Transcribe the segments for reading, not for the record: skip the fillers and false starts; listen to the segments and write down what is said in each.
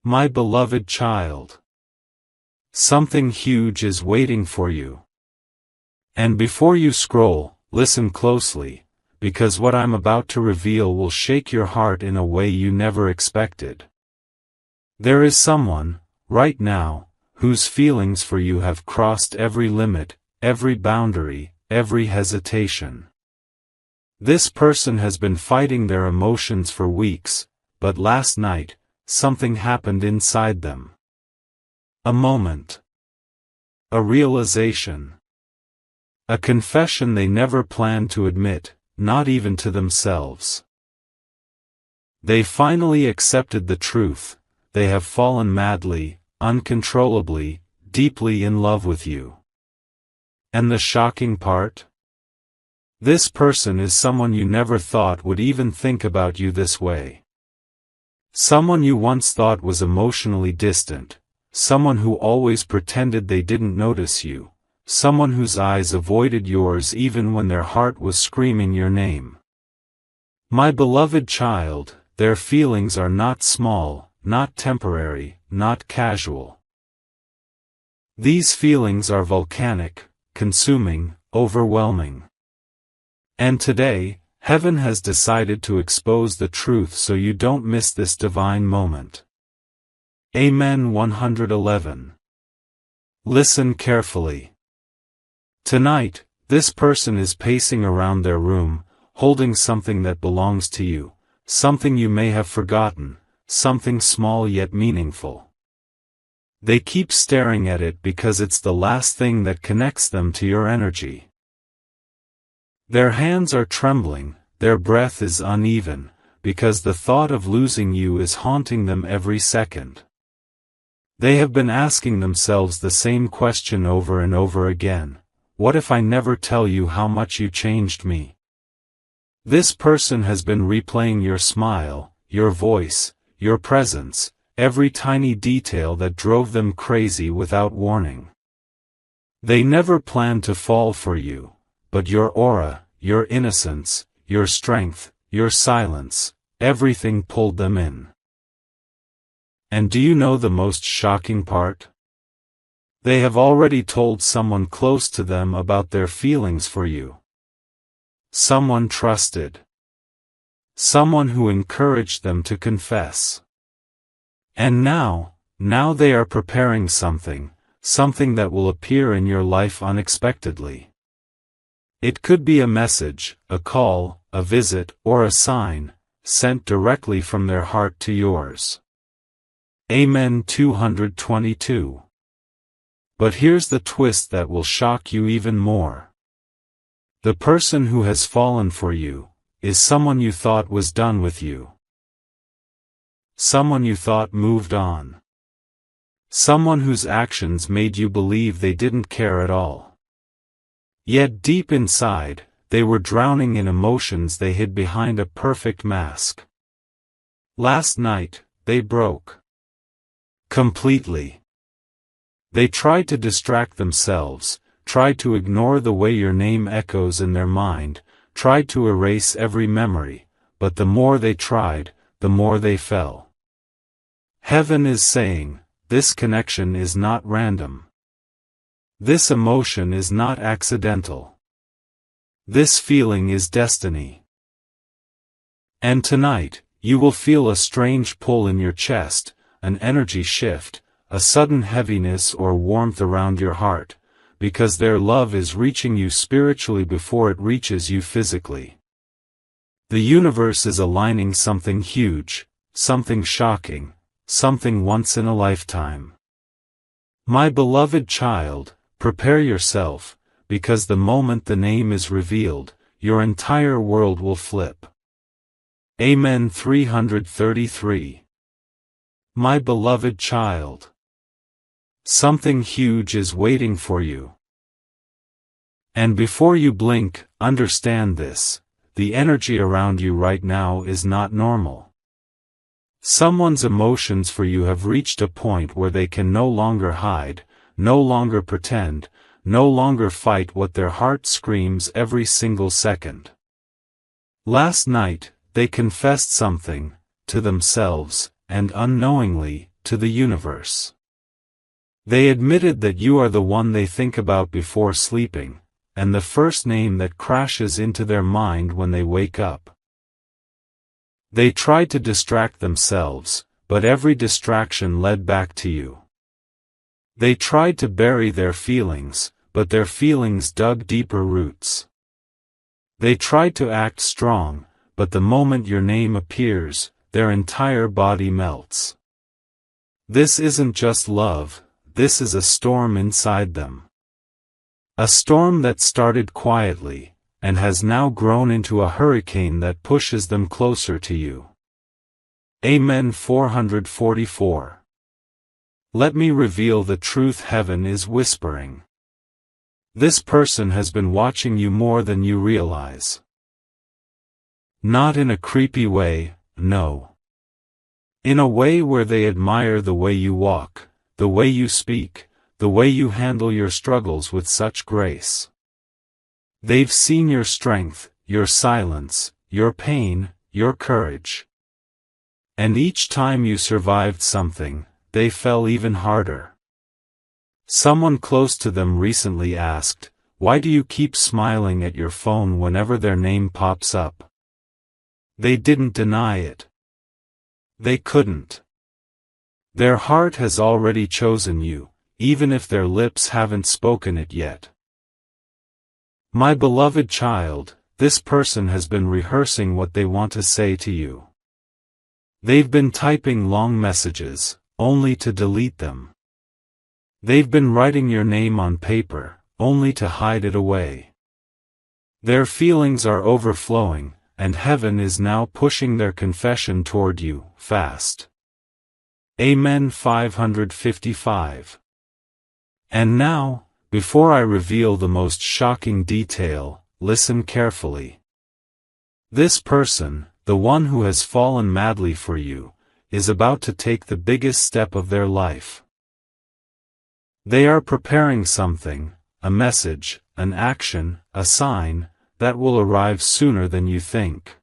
My beloved child. Something huge is waiting for you. And before you scroll, listen closely, because what I'm about to reveal will shake your heart in a way you never expected. There is someone, right now, whose feelings for you have crossed every limit, every boundary, every hesitation. This person has been fighting their emotions for weeks, but last night, something happened inside them. A moment. A realization. A confession they never planned to admit, not even to themselves. They finally accepted the truth. They have fallen madly, uncontrollably, deeply in love with you. And the shocking part? This person is someone you never thought would even think about you this way. Someone you once thought was emotionally distant, someone who always pretended they didn't notice you, someone whose eyes avoided yours even when their heart was screaming your name. My beloved child, their feelings are not small, not temporary, not casual. These feelings are volcanic, consuming, overwhelming. And today, heaven has decided to expose the truth so you don't miss this divine moment. Amen. 111. Listen carefully. Tonight, this person is pacing around their room, holding something that belongs to you, something you may have forgotten, something small yet meaningful. They keep staring at it because it's the last thing that connects them to your energy. Their hands are trembling, their breath is uneven, because the thought of losing you is haunting them every second. They have been asking themselves the same question over and over again: what if I never tell you how much you changed me? This person has been replaying your smile, your voice, your presence, every tiny detail that drove them crazy without warning. They never planned to fall for you, but your aura, your innocence, your strength, your silence, everything pulled them in. And do you know the most shocking part? They have already told someone close to them about their feelings for you. Someone trusted. Someone who encouraged them to confess. And now they are preparing something that will appear in your life unexpectedly. It could be a message, a call, a visit, or a sign, sent directly from their heart to yours. Amen. 222. But here's the twist that will shock you even more. The person who has fallen for you is someone you thought was done with you. Someone you thought moved on. Someone whose actions made you believe they didn't care at all. Yet deep inside, they were drowning in emotions they hid behind a perfect mask. Last night, they broke. Completely. They tried to distract themselves, tried to ignore the way your name echoes in their mind, tried to erase every memory, but the more they tried, the more they fell. Heaven is saying, this connection is not random. This emotion is not accidental. This feeling is destiny. And tonight, you will feel a strange pull in your chest, an energy shift, a sudden heaviness or warmth around your heart, because their love is reaching you spiritually before it reaches you physically. The universe is aligning something huge, something shocking, something once in a lifetime. My beloved child, prepare yourself, because the moment the name is revealed, your entire world will flip. Amen. 333. My beloved child. Something huge is waiting for you. And before you blink, understand this: the energy around you right now is not normal. Someone's emotions for you have reached a point where they can no longer hide, no longer pretend, no longer fight what their heart screams every single second. Last night, they confessed something, to themselves, and unknowingly, to the universe. They admitted that you are the one they think about before sleeping, and the first name that crashes into their mind when they wake up. They tried to distract themselves, but every distraction led back to you. They tried to bury their feelings, but their feelings dug deeper roots. They tried to act strong, but the moment your name appears, their entire body melts. This isn't just love, this is a storm inside them. A storm that started quietly, and has now grown into a hurricane that pushes them closer to you. Amen. 444. Let me reveal the truth heaven is whispering. This person has been watching you more than you realize. Not in a creepy way, no. In a way where they admire the way you walk, the way you speak, the way you handle your struggles with such grace. They've seen your strength, your silence, your pain, your courage. And each time you survived something, they fell even harder. Someone close to them recently asked, "Why do you keep smiling at your phone whenever their name pops up?" They didn't deny it. They couldn't. Their heart has already chosen you, even if their lips haven't spoken it yet. My beloved child, this person has been rehearsing what they want to say to you. They've been typing long messages, only to delete them. They've been writing your name on paper, only to hide it away. Their feelings are overflowing, and heaven is now pushing their confession toward you, fast. Amen. 555. And now, before I reveal the most shocking detail, listen carefully. This person, the one who has fallen madly for you, is about to take the biggest step of their life. They are preparing something, a message, an action, a sign, that will arrive sooner than you think.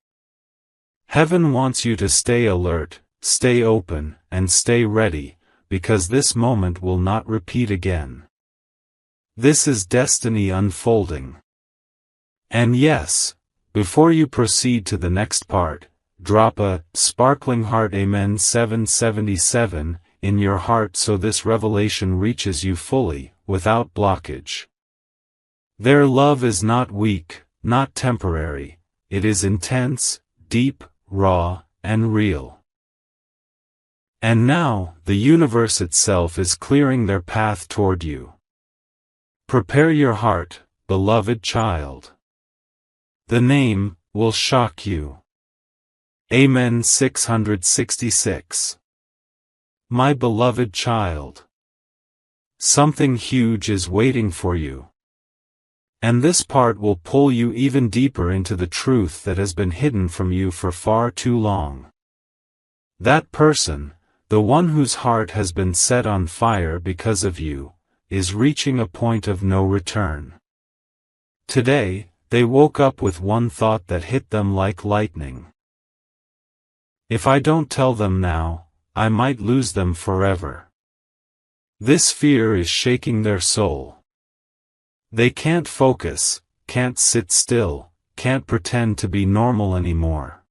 Heaven wants you to stay alert, stay open, and stay ready, because this moment will not repeat again. This is destiny unfolding. And yes, before you proceed to the next part, drop a sparkling heart Amen 777 in your heart so this revelation reaches you fully, without blockage. Their love is not weak, not temporary, it is intense, deep, raw, and real. And now, the universe itself is clearing their path toward you. Prepare your heart, beloved child. The name will shock you. Amen 666. My beloved child. Something huge is waiting for you. And this part will pull you even deeper into the truth that has been hidden from you for far too long. That person, the one whose heart has been set on fire because of you, is reaching a point of no return. Today, they woke up with one thought that hit them like lightning. If I don't tell them now, I might lose them forever. This fear is shaking their soul. They can't focus, can't sit still, can't pretend to be normal anymore.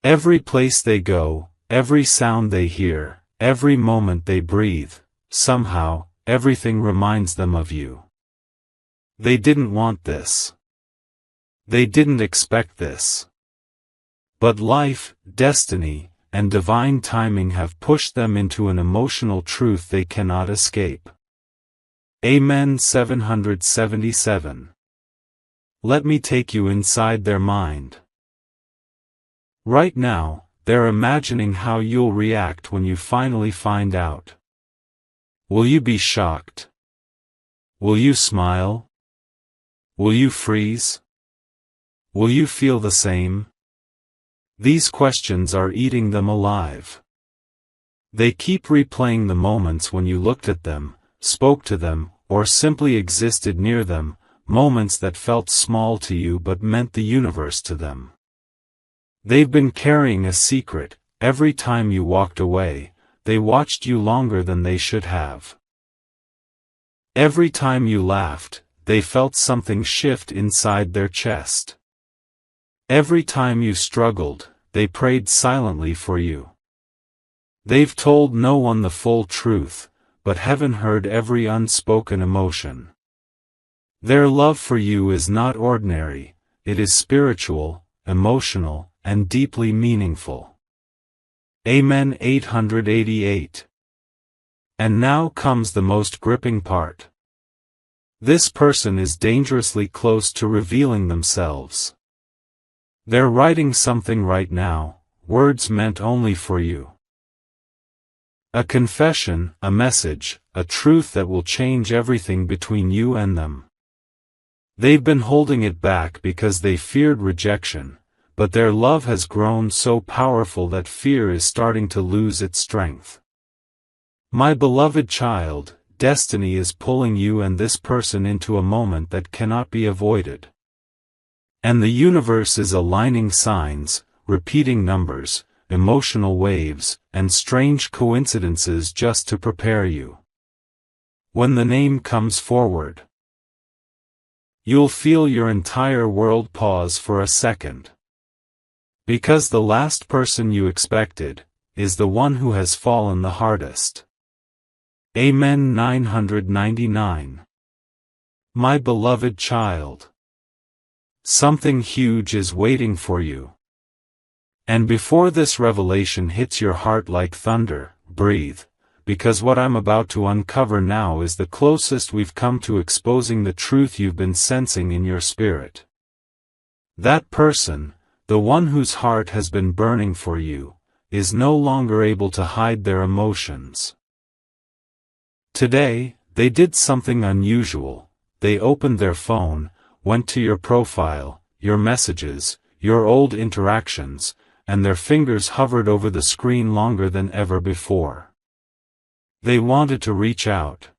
Every place they go, every sound they hear, every moment they breathe, somehow, everything reminds them of you. They didn't want this. They didn't expect this. But life, destiny, and divine timing have pushed them into an emotional truth they cannot escape. Amen 777. Let me take you inside their mind. Right now, they're imagining how you'll react when you finally find out. Will you be shocked? Will you smile? Will you freeze? Will you feel the same? These questions are eating them alive. They keep replaying the moments when you looked at them, spoke to them, or simply existed near them, moments that felt small to you but meant the universe to them. They've been carrying a secret. Every time you walked away, they watched you longer than they should have. Every time you laughed, they felt something shift inside their chest. Every time you struggled, they prayed silently for you. They've told no one the full truth, but heaven heard every unspoken emotion. Their love for you is not ordinary, it is spiritual, emotional, and deeply meaningful. Amen. 888. And now comes the most gripping part. This person is dangerously close to revealing themselves. They're writing something right now, words meant only for you. A confession, a message, a truth that will change everything between you and them. They've been holding it back because they feared rejection, but their love has grown so powerful that fear is starting to lose its strength. My beloved child, destiny is pulling you and this person into a moment that cannot be avoided. And the universe is aligning signs, repeating numbers, emotional waves, and strange coincidences just to prepare you. When the name comes forward, you'll feel your entire world pause for a second. Because the last person you expected is the one who has fallen the hardest. Amen. 999. My beloved child, something huge is waiting for you. And before this revelation hits your heart like thunder, breathe, because what I'm about to uncover now is the closest we've come to exposing the truth you've been sensing in your spirit. That person, the one whose heart has been burning for you, is no longer able to hide their emotions. Today, they did something unusual. They opened their phone, went to your profile, your messages, your old interactions, and their fingers hovered over the screen longer than ever before. They wanted to reach out.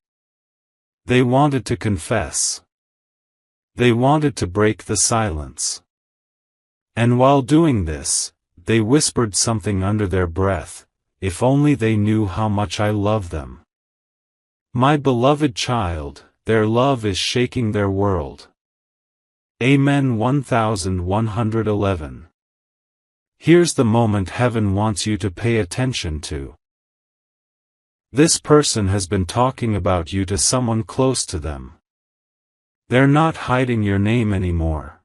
They wanted to confess. They wanted to break the silence. And while doing this, they whispered something under their breath, if only they knew how much I love them. My beloved child, their love is shaking their world. Amen. 1111. Here's the moment heaven wants you to pay attention to. This person has been talking about you to someone close to them. They're not hiding your name anymore.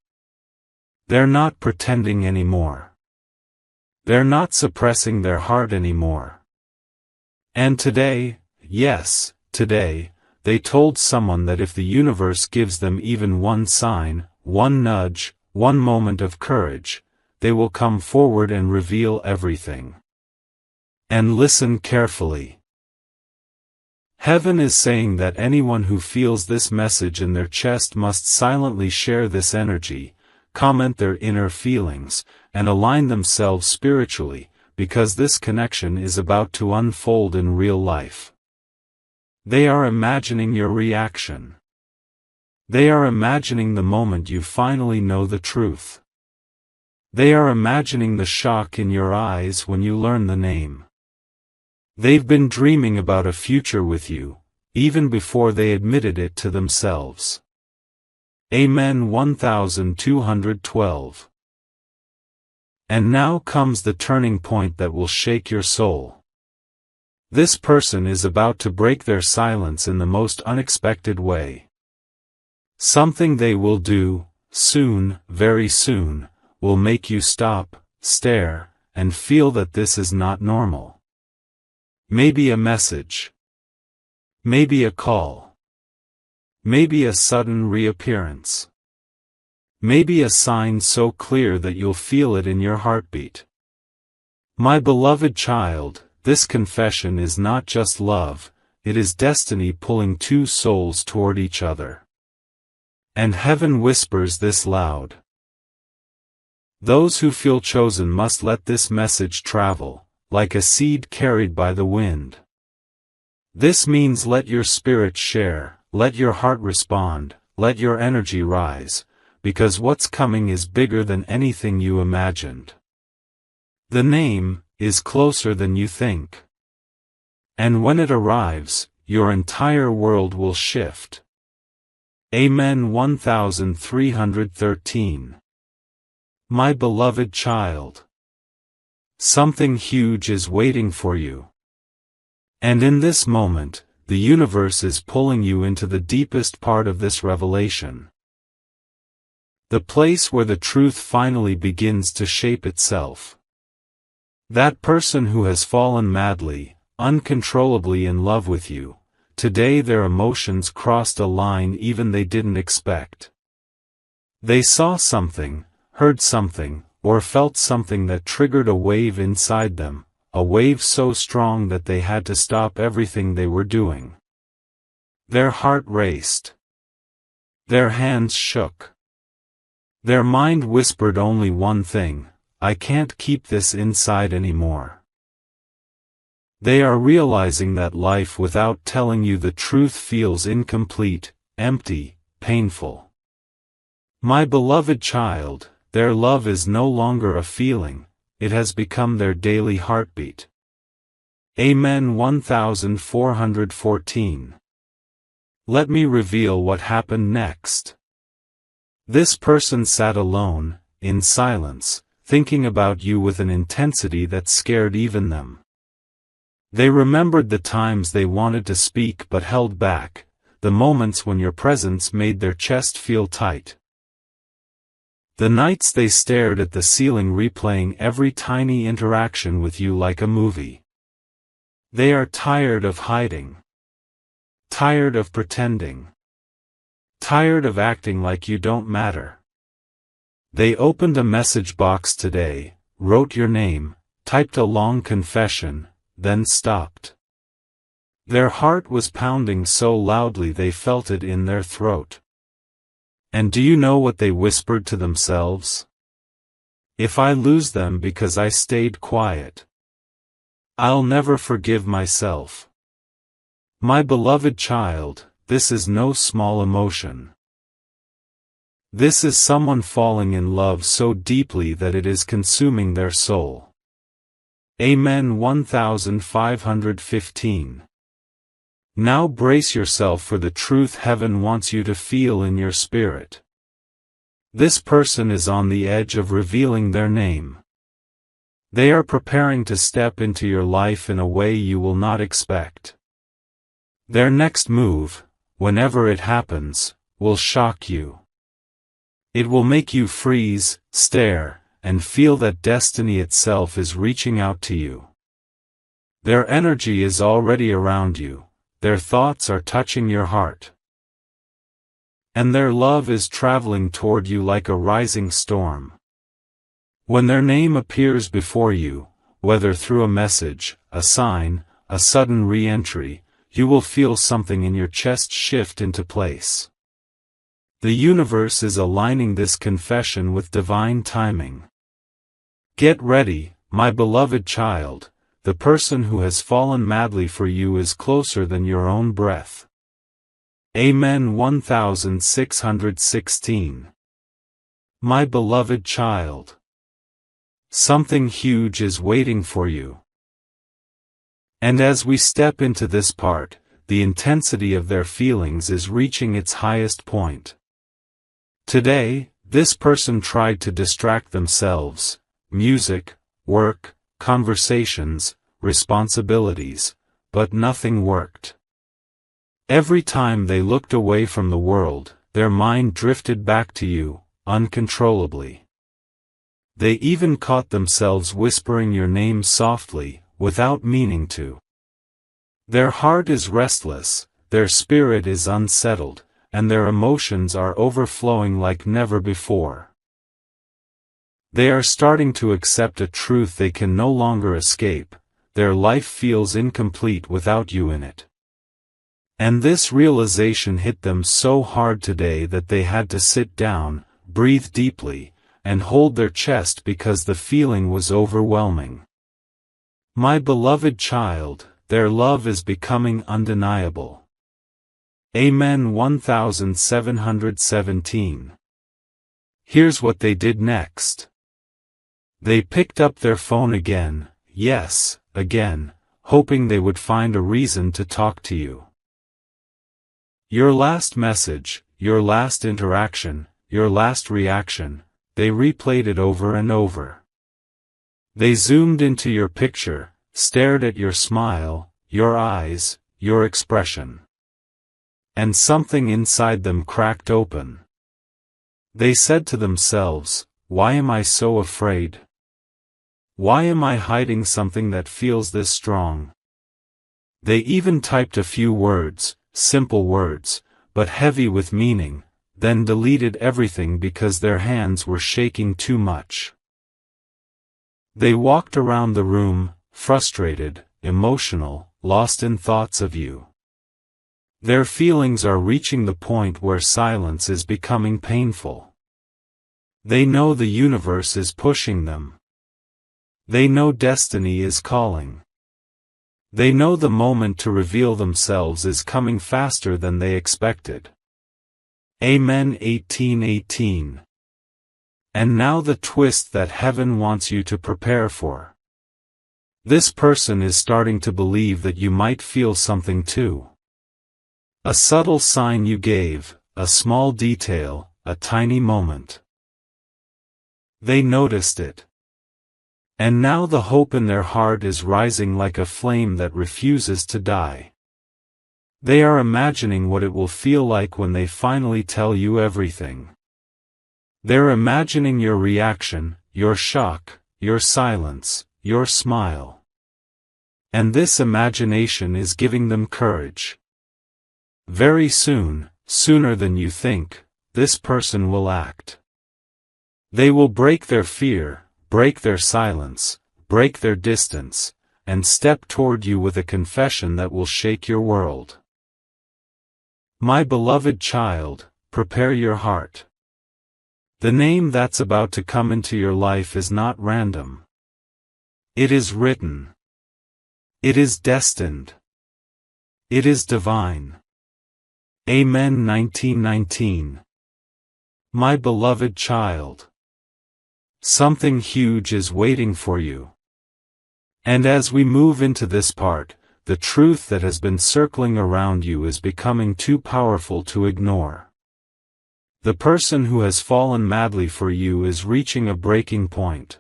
They're not pretending anymore. They're not suppressing their heart anymore. And today, yes, today, they told someone that if the universe gives them even one sign, one nudge, one moment of courage, they will come forward and reveal everything. And listen carefully. Heaven is saying that anyone who feels this message in their chest must silently share this energy, comment their inner feelings, and align themselves spiritually, because this connection is about to unfold in real life. They are imagining your reaction. They are imagining the moment you finally know the truth. They are imagining the shock in your eyes when you learn the name. They've been dreaming about a future with you, even before they admitted it to themselves. Amen. 1212. And now comes the turning point that will shake your soul. This person is about to break their silence in the most unexpected way. Something they will do, soon, very soon, will make you stop, stare, and feel that this is not normal. Maybe a message. Maybe a call. Maybe a sudden reappearance. Maybe a sign so clear that you'll feel it in your heartbeat. My beloved child, this confession is not just love, it is destiny pulling two souls toward each other. And heaven whispers this loud. Those who feel chosen must let this message travel, like a seed carried by the wind. This means let your spirit share, let your heart respond, let your energy rise, because what's coming is bigger than anything you imagined. The name is closer than you think. And when it arrives, your entire world will shift. Amen. 1313. My beloved child, something huge is waiting for you. And in this moment, the universe is pulling you into the deepest part of this revelation. The place where the truth finally begins to shape itself. That person who has fallen madly, uncontrollably in love with you, today their emotions crossed a line even they didn't expect. They saw something, heard something, or felt something that triggered a wave inside them, a wave so strong that they had to stop everything they were doing. Their heart raced. Their hands shook. Their mind whispered only one thing: I can't keep this inside anymore. They are realizing that life without telling you the truth feels incomplete, empty, painful. My beloved child, their love is no longer a feeling, it has become their daily heartbeat. Amen. 1414. Let me reveal what happened next. This person sat alone, in silence, thinking about you with an intensity that scared even them. They remembered the times they wanted to speak but held back, the moments when your presence made their chest feel tight. The nights they stared at the ceiling replaying every tiny interaction with you like a movie. They are tired of hiding. Tired of pretending. Tired of acting like you don't matter. They opened a message box today, wrote your name, typed a long confession, then stopped. Their heart was pounding so loudly they felt it in their throat. And do you know what they whispered to themselves? If I lose them because I stayed quiet, I'll never forgive myself. My beloved child, this is no small emotion. This is someone falling in love so deeply that it is consuming their soul. Amen. 1515. Now brace yourself for the truth heaven wants you to feel in your spirit. This person is on the edge of revealing their name. They are preparing to step into your life in a way you will not expect. Their next move, whenever it happens, will shock you. It will make you freeze, stare, and feel that destiny itself is reaching out to you. Their energy is already around you, their thoughts are touching your heart. And their love is traveling toward you like a rising storm. When their name appears before you, whether through a message, a sign, a sudden re-entry, you will feel something in your chest shift into place. The universe is aligning this confession with divine timing. Get ready, my beloved child, the person who has fallen madly for you is closer than your own breath. Amen. 1616. My beloved child, something huge is waiting for you. And as we step into this part, the intensity of their feelings is reaching its highest point. Today, this person tried to distract themselves. Music, work, conversations, responsibilities, but nothing worked. Every time they looked away from the world, their mind drifted back to you, uncontrollably. They even caught themselves whispering your name softly, without meaning to. Their heart is restless, their spirit is unsettled, and their emotions are overflowing like never before. They are starting to accept a truth they can no longer escape: their life feels incomplete without you in it. And this realization hit them so hard today that they had to sit down, breathe deeply, and hold their chest because the feeling was overwhelming. My beloved child, their love is becoming undeniable. Amen. 1717. Here's what they did next. They picked up their phone again, yes, again, hoping they would find a reason to talk to you. Your last message, your last interaction, your last reaction, they replayed it over and over. They zoomed into your picture, stared at your smile, your eyes, your expression. And something inside them cracked open. They said to themselves, "Why am I so afraid? Why am I hiding something that feels this strong?" They even typed a few words, simple words, but heavy with meaning, then deleted everything because their hands were shaking too much. They walked around the room, frustrated, emotional, lost in thoughts of you. Their feelings are reaching the point where silence is becoming painful. They know the universe is pushing them. They know destiny is calling. They know the moment to reveal themselves is coming faster than they expected. Amen. 18:18. And now the twist that heaven wants you to prepare for. This person is starting to believe that you might feel something too. A subtle sign you gave, a small detail, a tiny moment. They noticed it. And now the hope in their heart is rising like a flame that refuses to die. They are imagining what it will feel like when they finally tell you everything. They're imagining your reaction, your shock, your silence, your smile. And this imagination is giving them courage. Very soon, sooner than you think, this person will act. They will break their fear, break their silence, break their distance, and step toward you with a confession that will shake your world. My beloved child, prepare your heart. The name that's about to come into your life is not random. It is written. It is destined. It is divine. Amen. 19:19. My beloved child. Something huge is waiting for you. And as we move into this part, the truth that has been circling around you is becoming too powerful to ignore. The person who has fallen madly for you is reaching a breaking point.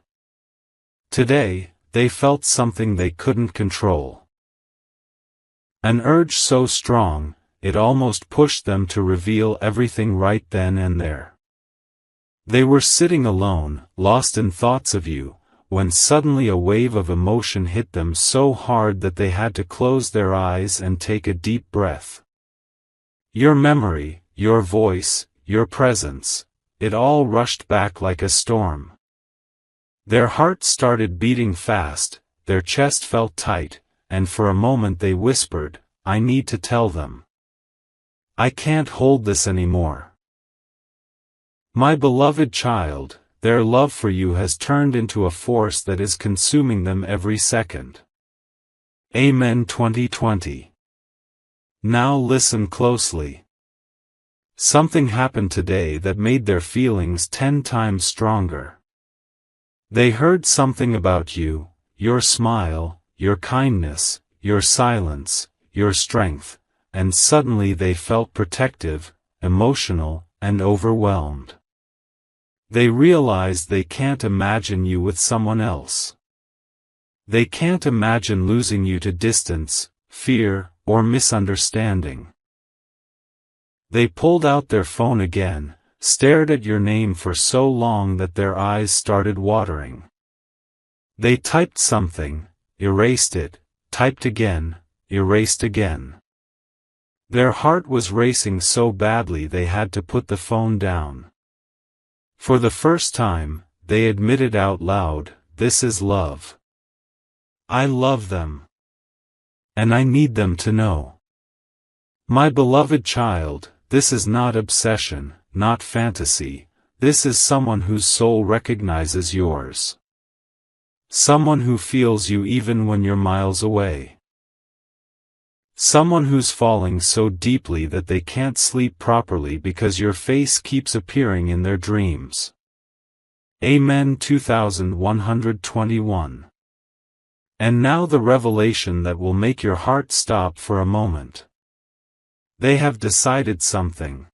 Today, they felt something they couldn't control. An urge so strong, it almost pushed them to reveal everything right then and there. They were sitting alone, lost in thoughts of you, when suddenly a wave of emotion hit them so hard that they had to close their eyes and take a deep breath. Your memory, your voice, your presence, it all rushed back like a storm. Their hearts started beating fast, their chest felt tight, and for a moment they whispered, "I need to tell them. I can't hold this anymore." My beloved child, their love for you has turned into a force that is consuming them every second. Amen. 2020. Now listen closely. Something happened today that made their feelings 10 times stronger. They heard something about you, your smile, your kindness, your silence, your strength, and suddenly they felt protective, emotional, and overwhelmed. They realized they can't imagine you with someone else. They can't imagine losing you to distance, fear, or misunderstanding. They pulled out their phone again, stared at your name for so long that their eyes started watering. They typed something, erased it, typed again, erased again. Their heart was racing so badly they had to put the phone down. For the first time, they admitted out loud, "This is love. I love them. And I need them to know." My beloved child, this is not obsession, not fantasy, this is someone whose soul recognizes yours. Someone who feels you even when you're miles away. Someone who's falling so deeply that they can't sleep properly because your face keeps appearing in their dreams. Amen. 2121. And now the revelation that will make your heart stop for a moment. They have decided something.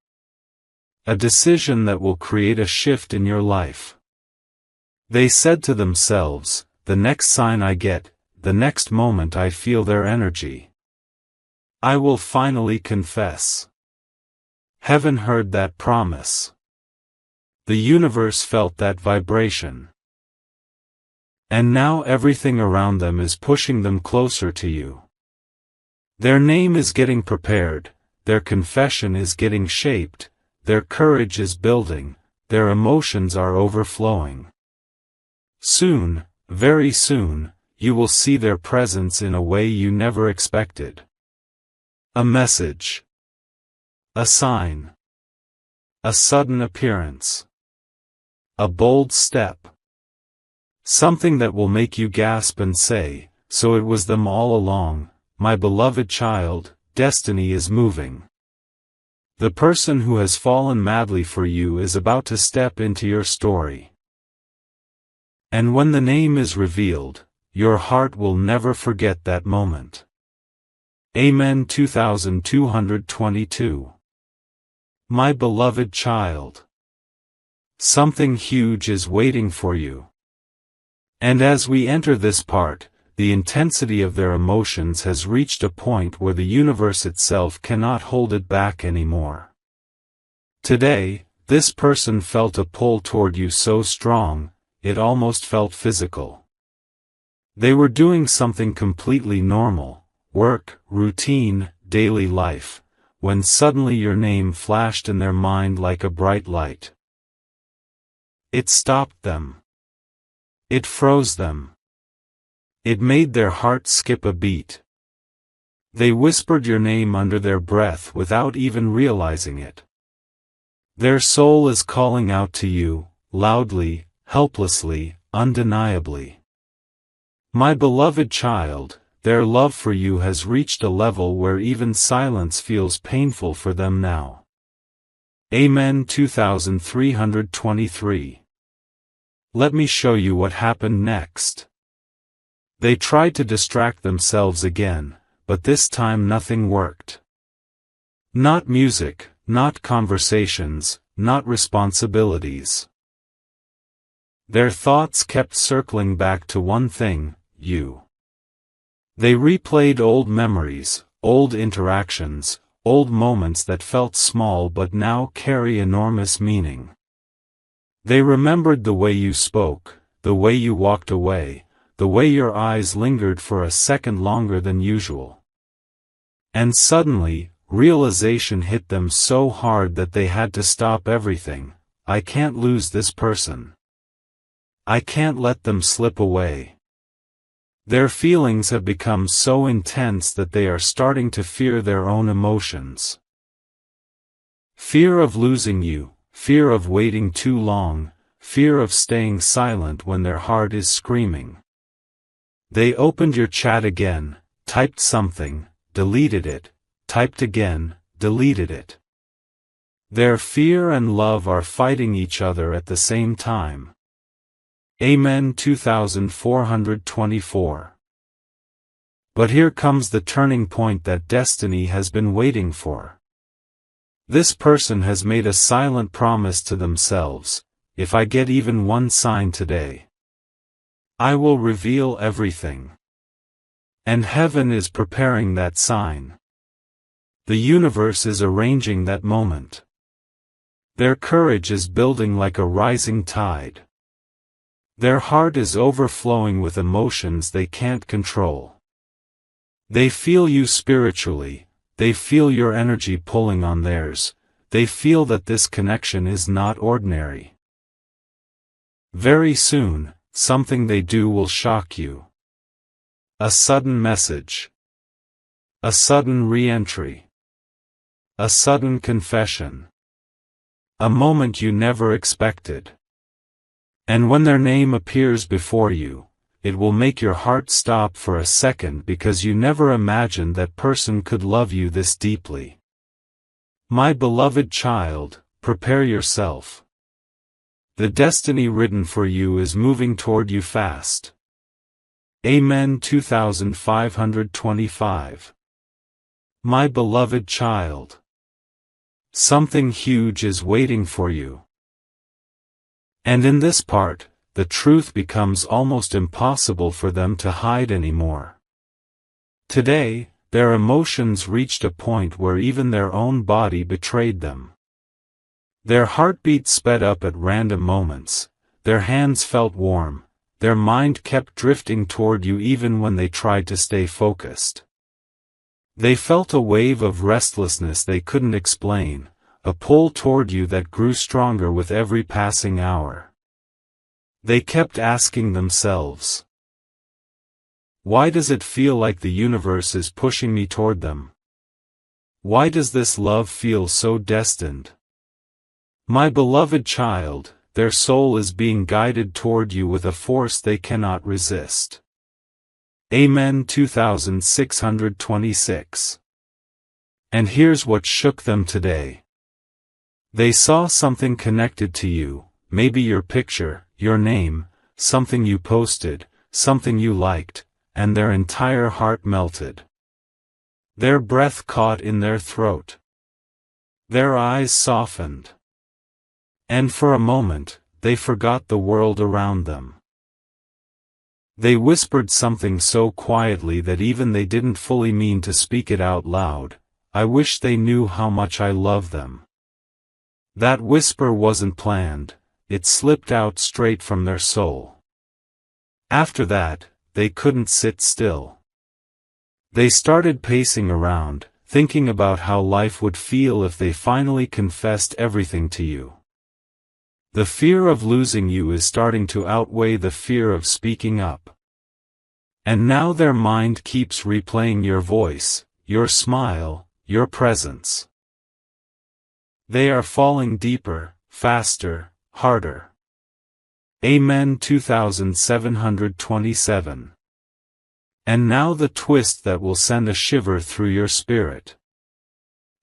A decision that will create a shift in your life. They said to themselves, the next sign I get, the next moment I feel their energy, I will finally confess. Heaven heard that promise. The universe felt that vibration. And now everything around them is pushing them closer to you. Their name is getting prepared, their confession is getting shaped, their courage is building, their emotions are overflowing. Soon, very soon, you will see their presence in a way you never expected. A message. A sign. A sudden appearance. A bold step. Something that will make you gasp and say, so it was them all along, my beloved child, destiny is moving. The person who has fallen madly for you is about to step into your story. And when the name is revealed, your heart will never forget that moment. Amen. 2222. My beloved child. Something huge is waiting for you. And as we enter this part, the intensity of their emotions has reached a point where the universe itself cannot hold it back anymore. Today, this person felt a pull toward you so strong, it almost felt physical. They were doing something completely normal, work, routine, daily life, when suddenly your name flashed in their mind like a bright light. It stopped them. It froze them. It made their hearts skip a beat. They whispered your name under their breath without even realizing it. Their soul is calling out to you, loudly, helplessly, undeniably. My beloved child, their love for you has reached a level where even silence feels painful for them now. Amen. 2323. Let me show you what happened next. They tried to distract themselves again, but this time nothing worked. Not music, not conversations, not responsibilities. Their thoughts kept circling back to one thing, you. They replayed old memories, old interactions, old moments that felt small but now carry enormous meaning. They remembered the way you spoke, the way you walked away, the way your eyes lingered for a second longer than usual. And suddenly, realization hit them so hard that they had to stop everything. I can't lose this person. I can't let them slip away. Their feelings have become so intense that they are starting to fear their own emotions. Fear of losing you, fear of waiting too long, fear of staying silent when their heart is screaming. They opened your chat again, typed something, deleted it, typed again, deleted it. Their fear and love are fighting each other at the same time. Amen. 2424. But here comes the turning point that destiny has been waiting for. This person has made a silent promise to themselves, if I get even one sign today, I will reveal everything. And heaven is preparing that sign. The universe is arranging that moment. Their courage is building like a rising tide. Their heart is overflowing with emotions they can't control. They feel you spiritually, they feel your energy pulling on theirs, they feel that this connection is not ordinary. Very soon, something they do will shock you. A sudden message. A sudden re-entry. A sudden confession. A moment you never expected. And when their name appears before you, it will make your heart stop for a second because you never imagined that person could love you this deeply. My beloved child, prepare yourself. The destiny written for you is moving toward you fast. Amen. 2525. My beloved child. Something huge is waiting for you. And in this part, the truth becomes almost impossible for them to hide anymore. Today, their emotions reached a point where even their own body betrayed them. Their heartbeat sped up at random moments, their hands felt warm, their mind kept drifting toward you even when they tried to stay focused. They felt a wave of restlessness they couldn't explain, a pull toward you that grew stronger with every passing hour. They kept asking themselves, why does it feel like the universe is pushing me toward them? Why does this love feel so destined? My beloved child, their soul is being guided toward you with a force they cannot resist. Amen. 2626. And here's what shook them today. They saw something connected to you, maybe your picture, your name, something you posted, something you liked, and their entire heart melted. Their breath caught in their throat. Their eyes softened. And for a moment, they forgot the world around them. They whispered something so quietly that even they didn't fully mean to speak it out loud. I wish they knew how much I love them. That whisper wasn't planned, it slipped out straight from their soul. After that, they couldn't sit still. They started pacing around, thinking about how life would feel if they finally confessed everything to you. The fear of losing you is starting to outweigh the fear of speaking up. And now their mind keeps replaying your voice, your smile, your presence. They are falling deeper, faster, harder. Amen. 2727. And now the twist that will send a shiver through your spirit.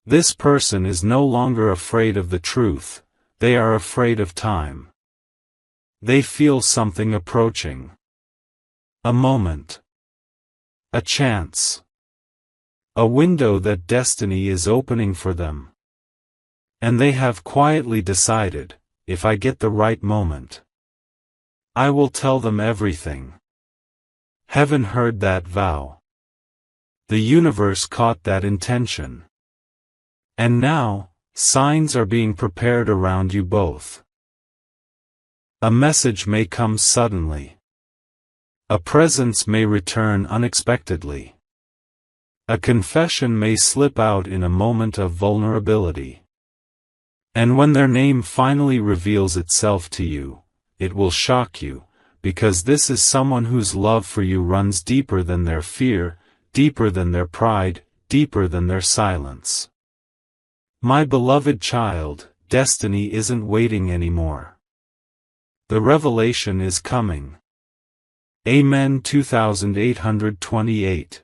This person is no longer afraid of the truth, they are afraid of time. They feel something approaching. A moment. A chance. A window that destiny is opening for them. And they have quietly decided, if I get the right moment, I will tell them everything. Heaven heard that vow. The universe caught that intention. And now, signs are being prepared around you both. A message may come suddenly. A presence may return unexpectedly. A confession may slip out in a moment of vulnerability. And when their name finally reveals itself to you, it will shock you, because this is someone whose love for you runs deeper than their fear, deeper than their pride, deeper than their silence. My beloved child, destiny isn't waiting anymore. The revelation is coming. Amen. 2828.